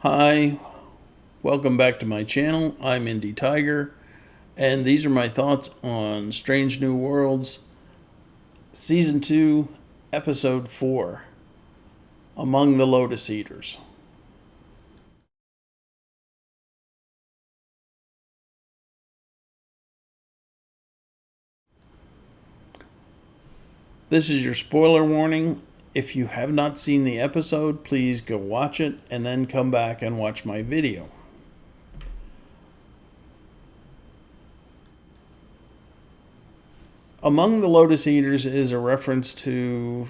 Hi, welcome back to my channel. I'm Indie Tiger, and these are my thoughts on Strange New Worlds, Season 2, Episode 4, Among the Lotus Eaters. This is your spoiler warning. If you have not seen the episode, please go watch it and then come back and watch my video. Among the Lotus Eaters is a reference to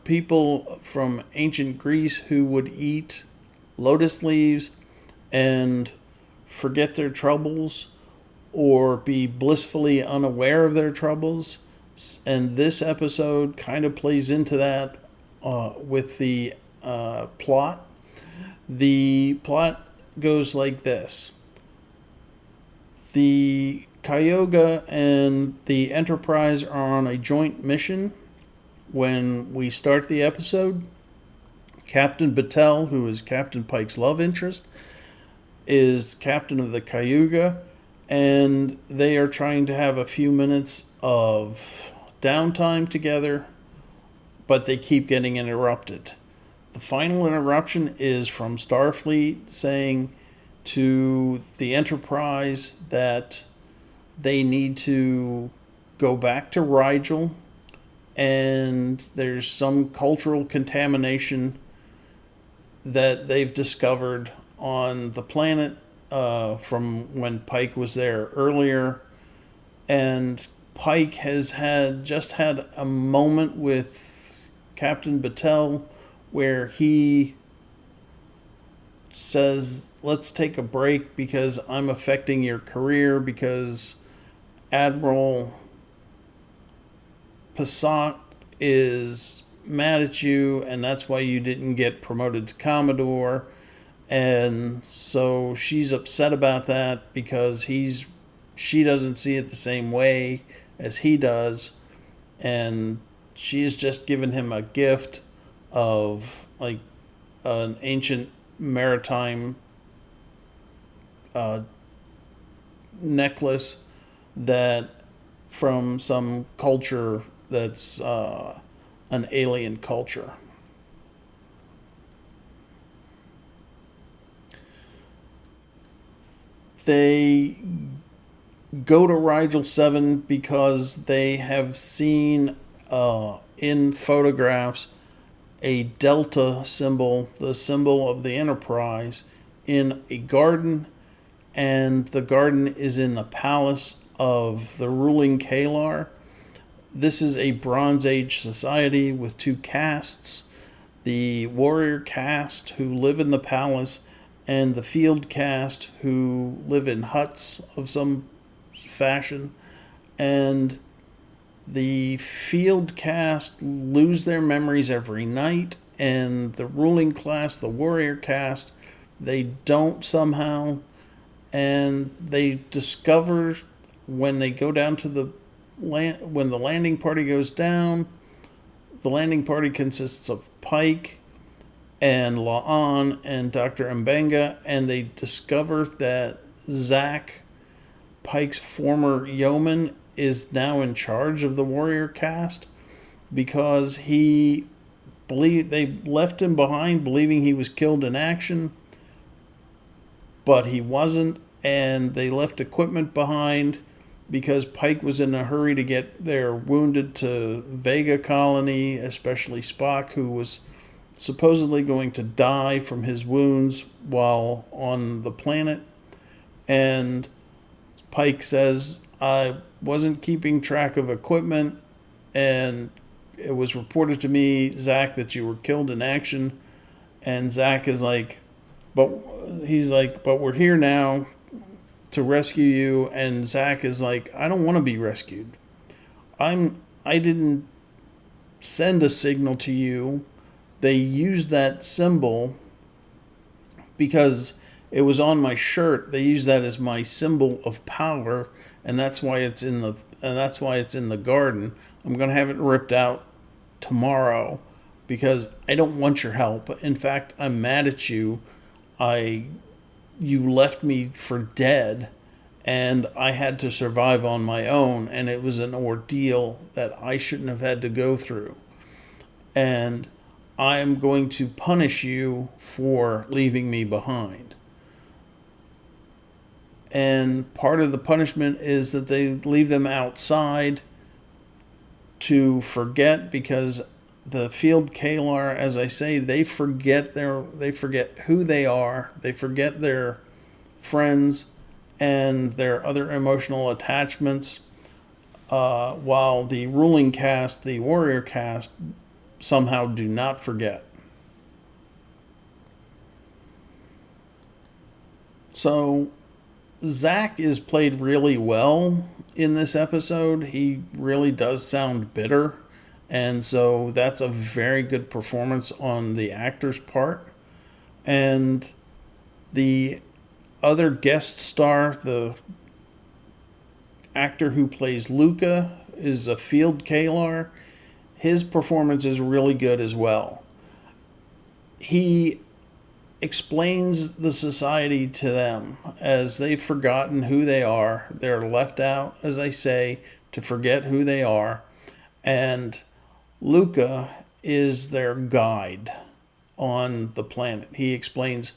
people from ancient Greece who would eat lotus leaves and forget their troubles or be blissfully unaware of their troubles. And this episode kind of plays into that with the plot. The plot goes like this: the Cayuga and the Enterprise are on a joint mission when we start the episode. Captain Battelle, who is Captain Pike's love interest, is captain of the Cayuga, and they are trying to have a few minutes of downtime together, but they keep getting interrupted. The final interruption is from Starfleet saying to the Enterprise that they need to go back to Rigel, and there's some cultural contamination that they've discovered on the planet from when Pike was there earlier. And Pike has just had a moment with Captain Battelle where he says, let's take a break because I'm affecting your career, because Admiral Passat is mad at you, and that's why you didn't get promoted to Commodore. And so she's upset about that because she doesn't see it the same way as he does, and she has just given him a gift of like an ancient maritime necklace that from some culture that's an alien culture. They go to Rigel 7 because they have seen in photographs a delta symbol, the symbol of the Enterprise, in a garden, and the garden is in the palace of the ruling Kalar. This is a Bronze Age society with two castes: the warrior caste, who live in the palace, and the field caste, who live in huts of some fashion. And the field caste lose their memories every night, and the ruling class, the warrior caste, they don't somehow. And they discover when they go down to the when the landing party goes down, the landing party consists of Pike and La'an and Dr. Mbenga, and they discover that Zach, Pike's former yeoman, is now in charge of the warrior caste because they left him behind believing he was killed in action, but he wasn't, and they left equipment behind because Pike was in a hurry to get their wounded to Vega colony, especially Spock, who was supposedly going to die from his wounds while on the planet. And Pike says, I wasn't keeping track of equipment, and it was reported to me, Zach, that you were killed in action. And Zach is like, but we're here now to rescue you. And Zach is like, I don't want to be rescued. I didn't send a signal to you. They used that symbol because it was on my shirt. They used that as my symbol of power, and that's why it's in the garden. I'm going to have it ripped out tomorrow because I don't want your help. In fact, I'm mad at you I you left me for dead, and I had to survive on my own, and it was an ordeal that I shouldn't have had to go through. And I'm going to punish you for leaving me behind. And part of the punishment is that they leave them outside to forget, because the field Kalar, as I say, they forget who they are, they forget their friends and their other emotional attachments, while the ruling caste, the warrior caste, somehow do not forget. So Zach is played really well in this episode. He really does sound bitter, and so that's a very good performance on the actor's part. And the other guest star, the actor who plays Luca, is a field Kalar. His performance is really good as well. He explains the society to them as they've forgotten who they are. They're left out, as I say, to forget who they are. And Luca is their guide on the planet. He explains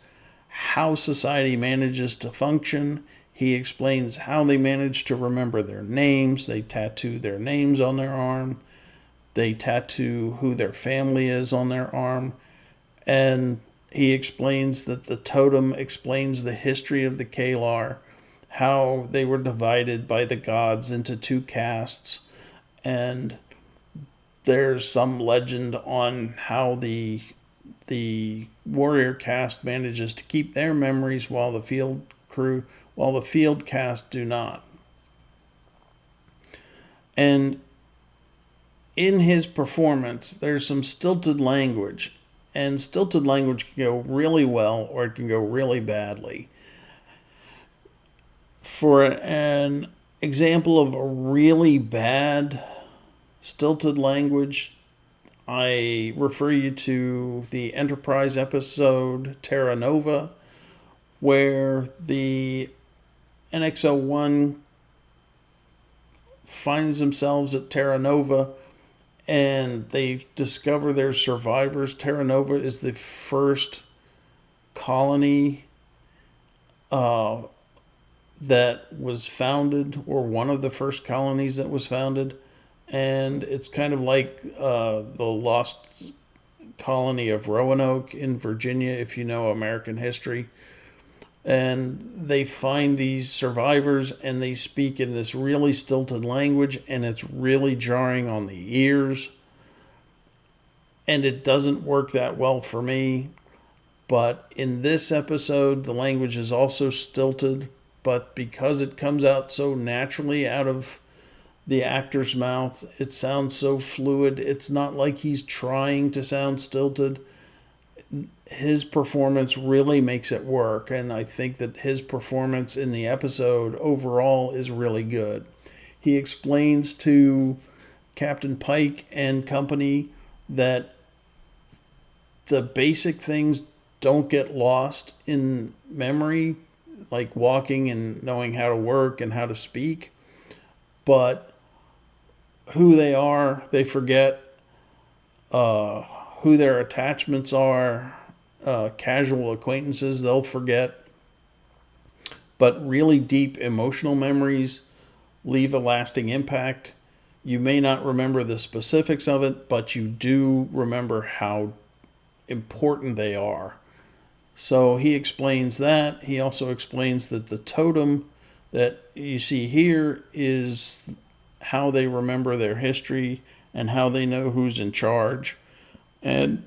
how society manages to function. He explains how they manage to remember their names. They tattoo their names on their arm. They tattoo who their family is on their arm. And he explains that the totem explains the history of the Kalar, how they were divided by the gods into two castes, and there's some legend on how the warrior caste manages to keep their memories while the field caste do not. And in his performance, there's some stilted language. And stilted language can go really well or it can go really badly. For an example of a really bad stilted language, I refer you to the Enterprise episode Terra Nova, where the NX-01 finds themselves at Terra Nova and they discover their survivors. Terra Nova is the first colony that was founded, or one of the first colonies that was founded. And it's kind of like the lost colony of Roanoke in Virginia, if you know American history. And they find these survivors and they speak in this really stilted language, and it's really jarring on the ears. And it doesn't work that well for me. But in this episode, the language is also stilted, but because it comes out so naturally out of the actor's mouth, it sounds so fluid. It's not like he's trying to sound stilted. His performance really makes it work, and I think that his performance in the episode overall is really good. He explains to Captain Pike and company that the basic things don't get lost in memory, like walking and knowing how to work and how to speak, but who they are, they forget. Who their attachments are, casual acquaintances, they'll forget. But really deep emotional memories leave a lasting impact. You may not remember the specifics of it, but you do remember how important they are. So he explains that. He also explains that the totem that you see here is how they remember their history and how they know who's in charge. And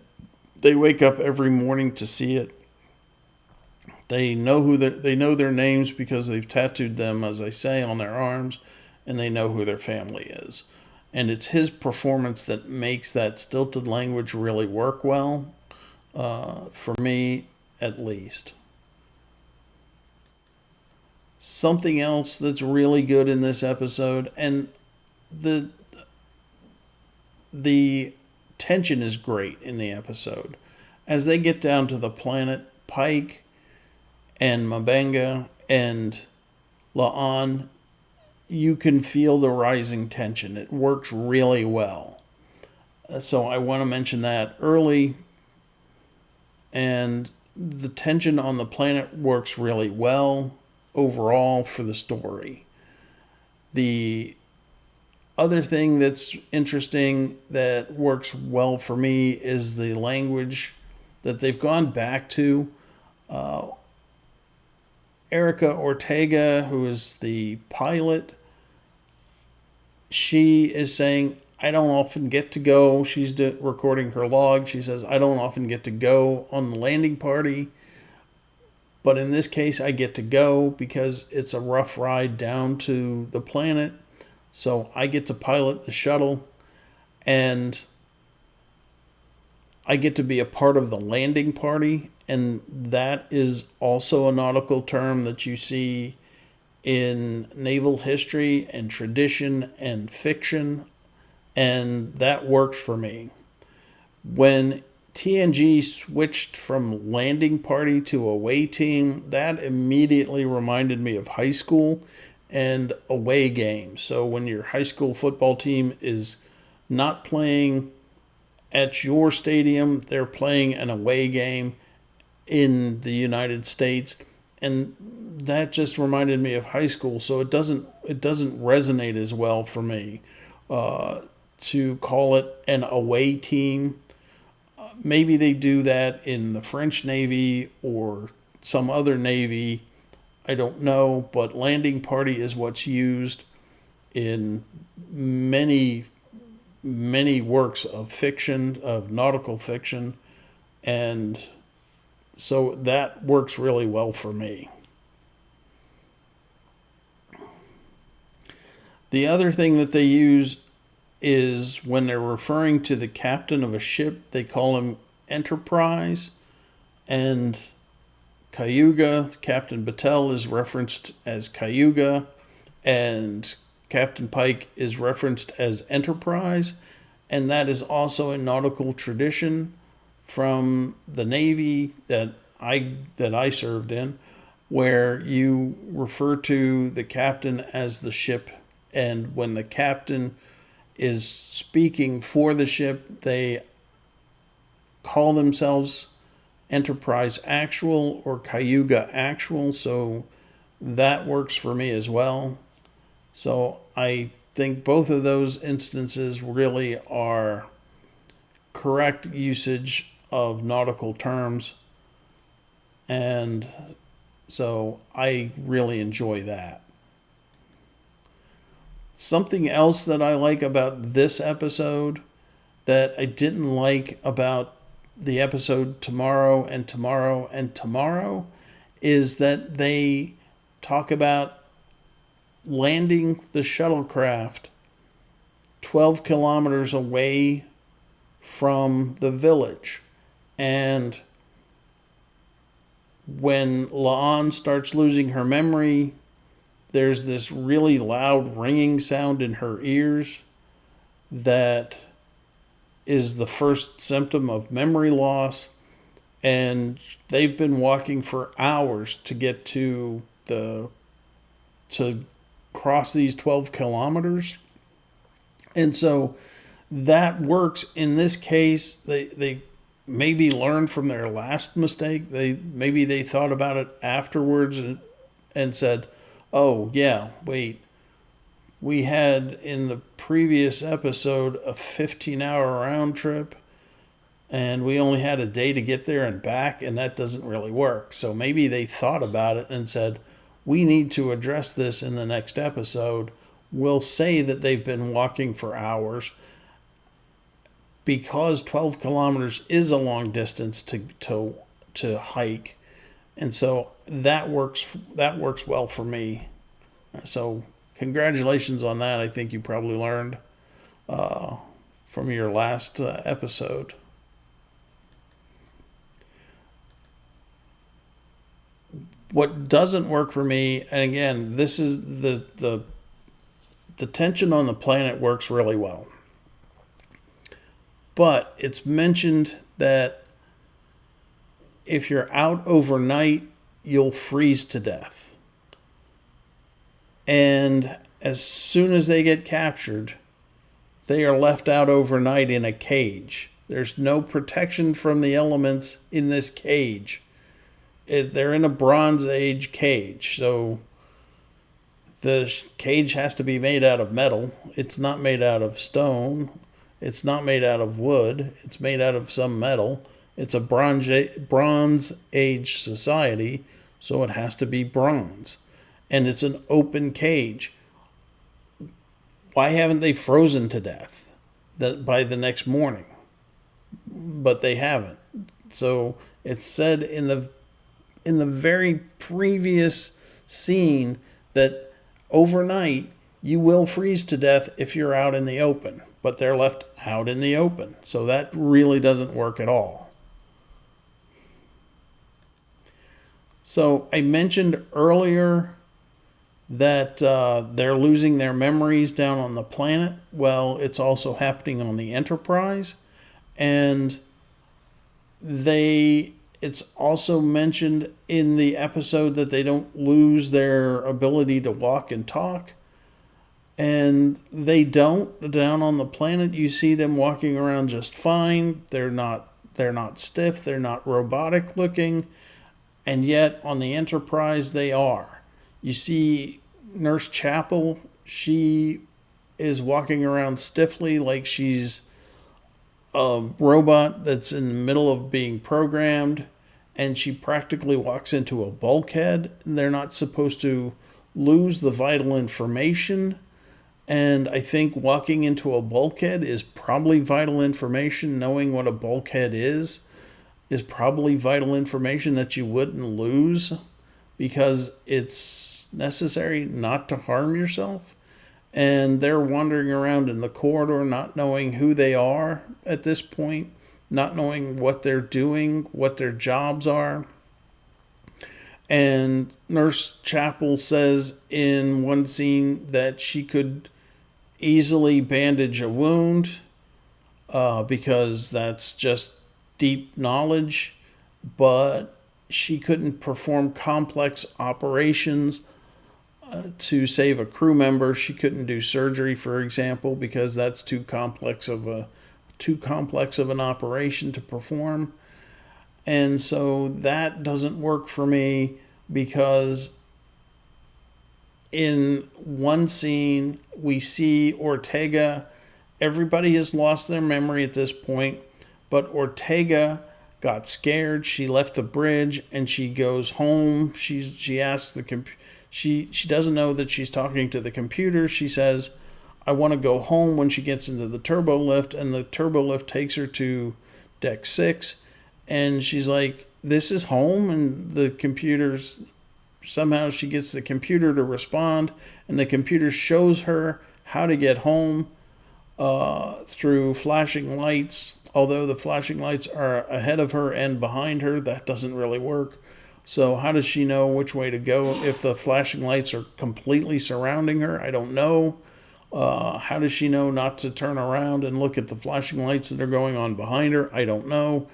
they wake up every morning to see it. They know they know their names because they've tattooed them, as I say, on their arms, and they know who their family is. And it's his performance that makes that stilted language really work well, for me at least. Something else that's really good in this episode, and the tension is great in the episode. As they get down to the planet, Pike and Mabenga and La'an, you can feel the rising tension. It works really well. So I want to mention that early. And the tension on the planet works really well overall for the story. The other thing that's interesting that works well for me is the language that they've gone back to. Erica Ortega, who is the pilot, she is saying, I don't often get to go. She's recording her log. She says, I don't often get to go on the landing party. But in this case, I get to go because it's a rough ride down to the planet. So I get to pilot the shuttle, and I get to be a part of the landing party. And that is also a nautical term that you see in naval history and tradition and fiction. And that works for me. When TNG switched from landing party to away team, that immediately reminded me of high school and away games. So when your high school football team is not playing at your stadium, they're playing an away game in the United States, and that just reminded me of high school. So it doesn't resonate as well for me to call it an away team. Maybe they do that in the French Navy or some other Navy. I don't know, but landing party is what's used in many, many works of fiction, of nautical fiction, and so that works really well for me. The other thing that they use is when they're referring to the captain of a ship, they call him Enterprise, and Cayuga, Captain Battelle, is referenced as Cayuga, and Captain Pike is referenced as Enterprise, and that is also a nautical tradition from the Navy that I served in, where you refer to the captain as the ship, and when the captain is speaking for the ship, they call themselves Enterprise Actual or Cayuga Actual, so that works for me as well. So I think both of those instances really are correct usage of nautical terms, and so I really enjoy that. Something else that I like about this episode that I didn't like about the episode Tomorrow and Tomorrow and Tomorrow is that they talk about landing the shuttlecraft 12 kilometers away from the village. And when La'an starts losing her memory, there's this really loud ringing sound in her ears that is the first symptom of memory loss. And they've been walking for hours to get to cross these 12 kilometers. And so that works in this case. They maybe learned from their last mistake. Maybe they thought about it afterwards and said, oh yeah, wait, we had in the previous episode a 15-hour round trip, and we only had a day to get there and back, and that doesn't really work. So maybe they thought about it and said, we need to address this in the next episode. We'll say that they've been walking for hours, because 12 kilometers is a long distance to hike. And so that works well for me. So congratulations on that. I think you probably learned from your last episode. What doesn't work for me, and again, this is the tension on the planet works really well. But it's mentioned that if you're out overnight you'll freeze to death. And as soon as they get captured, they are left out overnight in a cage. There's no protection from the elements in this cage. They're in a Bronze Age cage, so the cage has to be made out of metal. It's not made out of stone. It's not made out of wood. It's made out of some metal. It's a Bronze Age society, so it has to be bronze. And it's an open cage. Why haven't they frozen to death by the next morning? But they haven't. So it's said in the very previous scene that overnight you will freeze to death if you're out in the open, but they're left out in the open. So that really doesn't work at all. So I mentioned earlier that they're losing their memories down on the planet. Well, it's also happening on the Enterprise. And it's also mentioned in the episode that they don't lose their ability to walk and talk. And they don't. Down on the planet, you see them walking around just fine. They're not stiff, they're not robotic looking. And yet on the Enterprise they are. You see Nurse Chapel, she is walking around stiffly like she's a robot that's in the middle of being programmed, and she practically walks into a bulkhead. They're not supposed to lose the vital information, and I think walking into a bulkhead is probably vital information. Knowing what a bulkhead is probably vital information that you wouldn't lose, because it's necessary not to harm yourself. And they're wandering around in the corridor not knowing who they are at this point, not knowing what they're doing, what their jobs are. And Nurse Chapel says in one scene that she could easily bandage a wound because that's just deep knowledge, but she couldn't perform complex operations to save a crew member. She couldn't do surgery, for example, because that's too complex of an operation to perform. And so that doesn't work for me, because in one scene we see Ortega. Everybody has lost their memory at this point, but Ortega got scared. She left the bridge and she goes home. She asks she doesn't know that she's talking to the computer. She says, I want to go home, when she gets into the turbo lift, and the turbo lift takes her to deck 6, and she's like, this is home. And the computer's somehow she gets the computer to respond, and the computer shows her how to get home through flashing lights. Although the flashing lights are ahead of her and behind her, that doesn't really work. So how does she know which way to go if the flashing lights are completely surrounding her? I don't know. How does she know not to turn around and look at the flashing lights that are going on behind her? I don't know.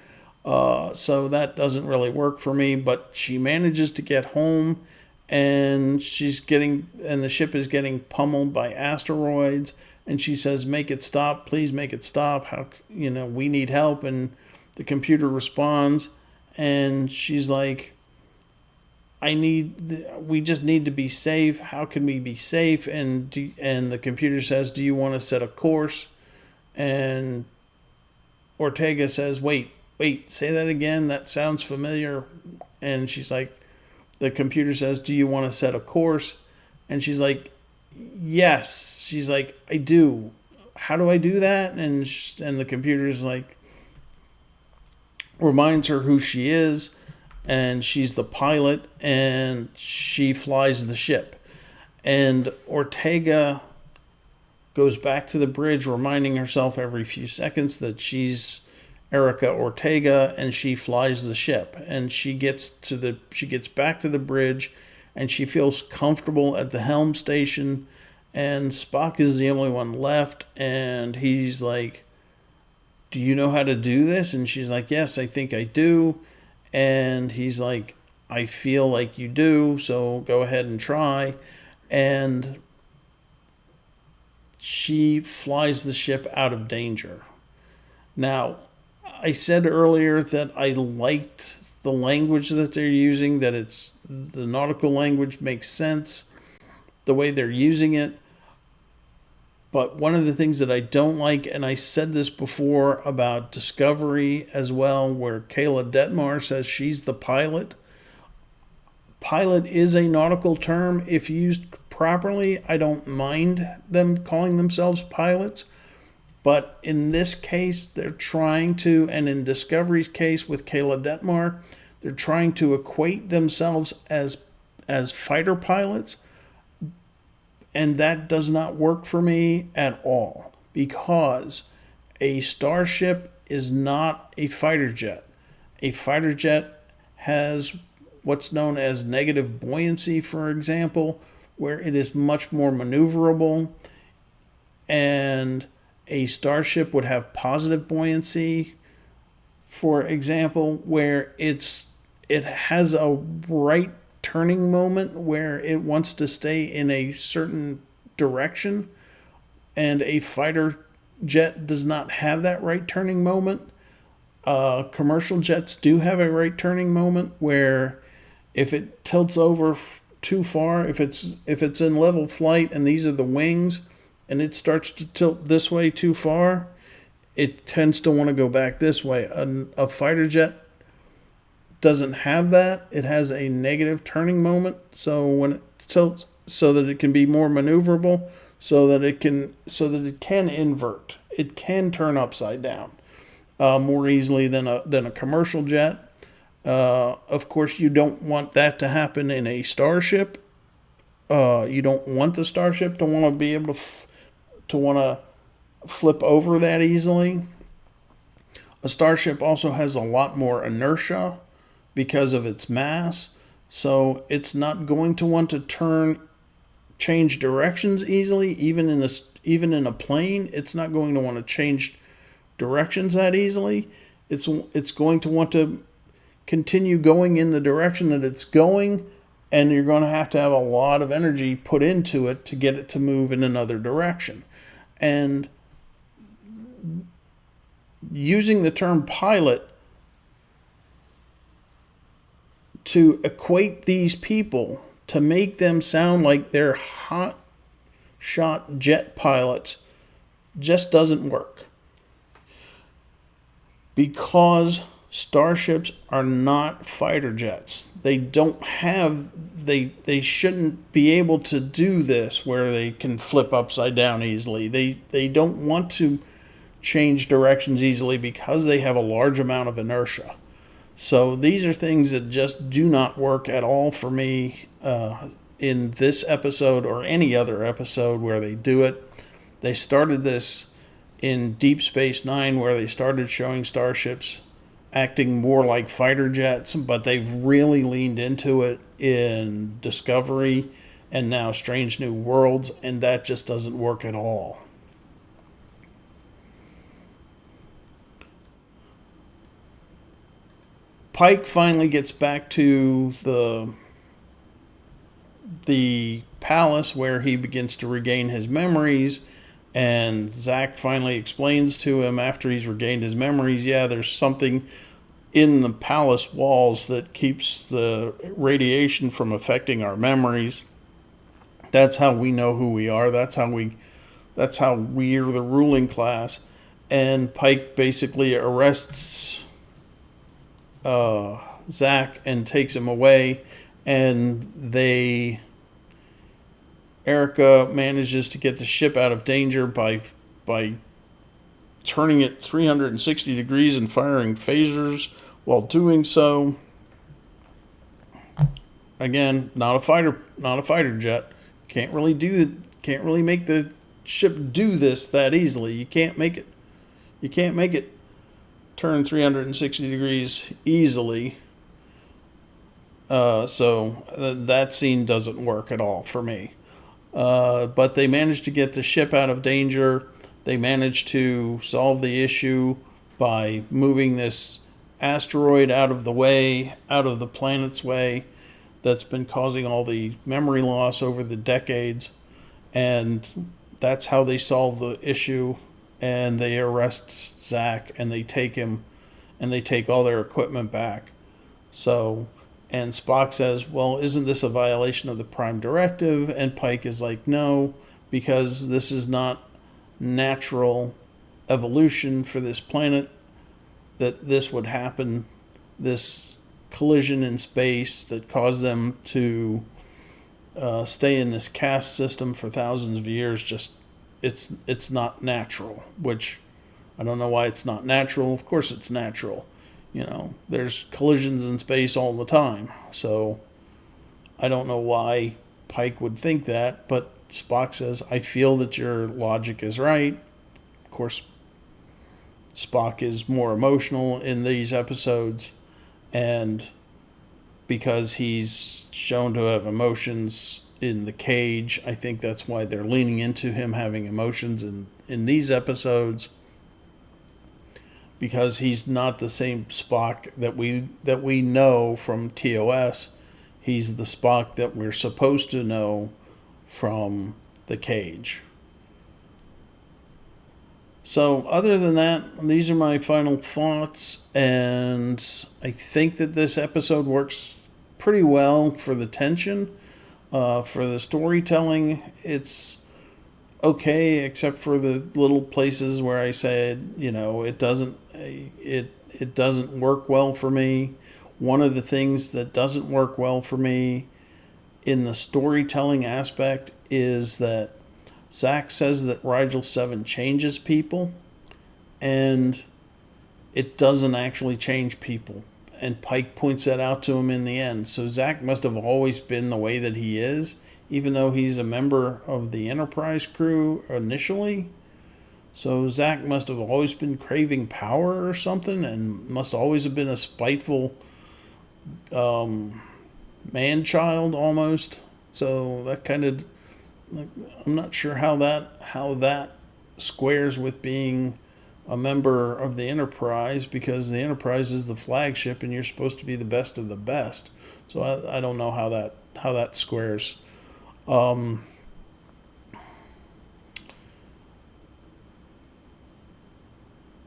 So that doesn't really work for me. But she manages to get home, and the ship is getting pummeled by asteroids. And she says, make it stop, please make it stop. We need help. And the computer responds, and she's like, we just need to be safe. How can we be safe? And the computer says, do you want to set a course? And Ortega says, wait, say that again. That sounds familiar. And she's like, the computer says, do you want to set a course? And she's like, yes. She's like, I do. How do I do that? And the computer's like, reminds her who she is. And she's the pilot, and she flies the ship. And Ortega goes back to the bridge, reminding herself every few seconds that she's Erica Ortega, and she flies the ship. And she gets back to the bridge, and she feels comfortable at the helm station. And Spock is the only one left, and he's like, do you know how to do this? And she's like, yes, I think I do. And he's like, I feel like you do, so go ahead and try. And she flies the ship out of danger. Now, I said earlier that I liked the language that they're using, that it's the nautical language makes sense, the way they're using it. But one of the things that I don't like, and I said this before about Discovery as well, where Kayla Detmar says she's the pilot. Pilot is a nautical term. If used properly, I don't mind them calling themselves pilots. But in this case, they're trying to, and in Discovery's case with Kayla Detmar, they're trying to equate themselves as fighter pilots. And that does not work for me at all, because a starship is not a fighter jet. A fighter jet has what's known as negative buoyancy, for example, where it is much more maneuverable, and a starship would have positive buoyancy, for example, where it has a right turning moment where it wants to stay in a certain direction, and a fighter jet does not have that right turning moment. Commercial jets do have a right turning moment where if it tilts over too far, if it's in level flight and these are the wings, and it starts to tilt this way too far, it tends to want to go back this way. A fighter jet doesn't have that. It has a negative turning moment, so when it tilts, so that it can be more maneuverable, so that it can invert. It can turn upside down more easily than a commercial jet. Of course, you don't want that to happen in a starship. You don't want the starship to want to be able to want to flip over that easily. A starship also has a lot more inertia because of its mass, so it's not going to want to change directions easily. Even in a plane, it's not going to want to change directions that easily. It's going to want to continue going in the direction that it's going, and you're going to have a lot of energy put into it to get it to move in another direction. And using the term pilot to equate these people, to make them sound like they're hot shot jet pilots, just doesn't work. Because starships are not fighter jets. They shouldn't be able to do this where they can flip upside down easily. They don't want to change directions easily because they have a large amount of inertia. So these are things that just do not work at all for me in this episode or any other episode where they do it. They started this in Deep Space Nine, where they started showing starships acting more like fighter jets, but they've really leaned into it in Discovery and now Strange New Worlds, and that just doesn't work at all. Pike finally gets back to the palace where he begins to regain his memories, and Zach finally explains to him after he's regained his memories, yeah, there's something in the palace walls that keeps the radiation from affecting our memories. That's how we know who we are. That's how we're the ruling class. And Pike basically arrests Zach and takes him away, and Erica manages to get the ship out of danger by turning it 360 degrees and firing phasers while doing so. Again, not a fighter jet. Can't really make the ship do this that easily. You can't make it turn 360 degrees easily. So that scene doesn't work at all for me. But they managed to get the ship out of danger. They managed to solve the issue by moving this asteroid out of the way, out of the planet's way, that's been causing all the memory loss over the decades. And that's how they solve the issue. And they arrest Zach and they take him and they take all their equipment back. So, and Spock says, well, isn't this a violation of the Prime Directive? And Pike is like, no, because this is not natural evolution for this planet, that this would happen, this collision in space that caused them to stay in this caste system for thousands of years, just it's not natural. Which I don't know why it's not natural. Of course it's natural. There's collisions in space all the time. So I don't know why Pike would think that, but Spock says, I feel that your logic is right. Of course, Spock is more emotional in these episodes, and because he's shown to have emotions in the cage, I think that's why they're leaning into him having emotions in these episodes, because he's not the same Spock that we know from TOS. He's the Spock that we're supposed to know from the cage. So other than that, these are my final thoughts, and I think that this episode works pretty well for the tension. For the storytelling, it's okay, except for the little places where I said, it doesn't work well for me. One of the things that doesn't work well for me in the storytelling aspect is that Zach says that Rigel 7 changes people, and it doesn't actually change people. And Pike points that out to him in the end. So Zach must have always been the way that he is, even though he's a member of the Enterprise crew initially. So Zach must have always been craving power or something, and must always have been a spiteful man-child almost. So that kind of, I'm not sure how that squares with being a member of the Enterprise, because the Enterprise is the flagship and you're supposed to be the best of the best. So I don't know how that squares.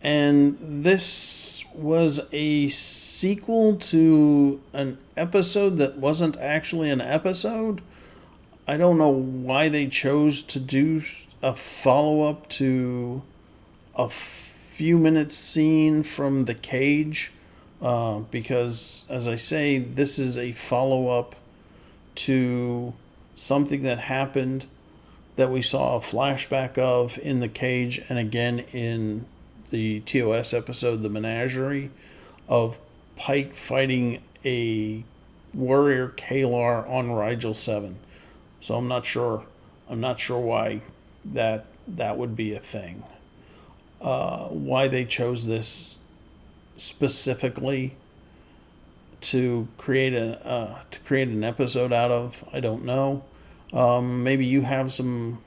And this was a sequel to an episode that wasn't actually an episode. I don't know why they chose to do a follow-up to a few minutes scene from the cage, because, as I say, this is a follow-up to something that happened that we saw a flashback of in the cage, and again in the TOS episode, The Menagerie, of Pike fighting a warrior Kalar on Rigel 7. So I'm not sure why that would be a thing. Why they chose this specifically to create an episode out of, I don't know. Maybe you have some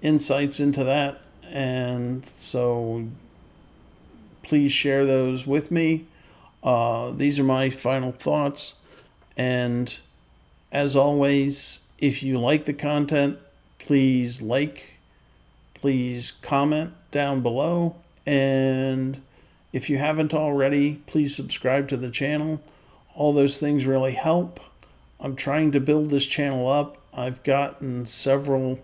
insights into that, and so please share those with me. These are my final thoughts, and as always, if you like the content, please comment down below, and if you haven't already, please subscribe to the channel. All those things really help. I'm trying to build this channel up. I've gotten several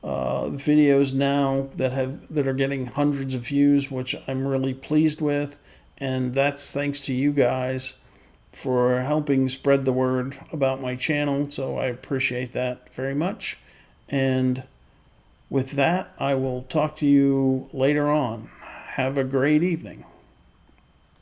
videos now that are getting hundreds of views, which I'm really pleased with, and that's thanks to you guys for helping spread the word about my channel. So I appreciate that very much. And with that, I will talk to you later on. Have a great evening.